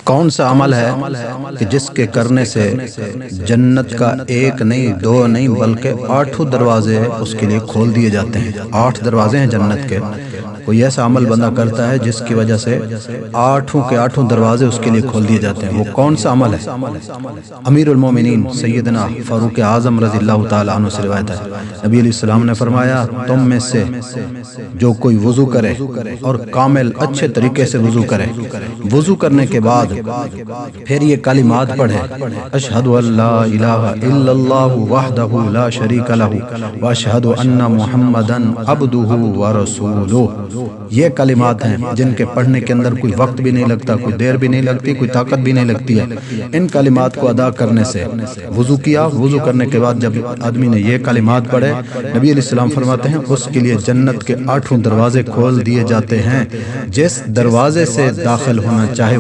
کون سا عمل ہے کہ جس کے کرنے سے جنت کا ایک نہیں دو نہیں بلکہ 8 دروازے اس کے لیے کھول دیے جاتے ہیں؟ 8 دروازے ہیں جنت کے. کوئی ایسا عمل بندہ کرتا ہے جس کی وجہ سے 8 دروازے اس کے لیے کھول دیے جاتے ہیں. وہ کون سا عمل ہے؟ امیر المومنین سیدنا فاروق اعظم رضی اللہ تعالیٰ عنہ سے روایت ہے، نبی علیہ السلام نے فرمایا تم میں سے جو کوئی وضو کرے اور کامل اچھے طریقے سے وضو کرے، وضو کرنے کے بعد پھر یہ کلمات پڑھے، اشہد ان لا الہ الا اللہ وحدہ لا شریک لہ واشہد ان محمدا عبدہ ورسولہ. یہ کلمات ہیں جن کے پڑھنے کے اندر کوئی وقت بھی نہیں لگتا، کوئی دیر بھی نہیں لگتی، کوئی طاقت بھی نہیں لگتی ہے. ان کلمات کو ادا کرنے سے وضو کیا، وضو کرنے کے بعد جب آدمی نے یہ کلمات پڑھے، نبی علیہ السلام فرماتے ہیں اس کے لیے جنت کے 8 دروازے کھول دیے جاتے ہیں. جس دروازے سے داخل ہونا چاہے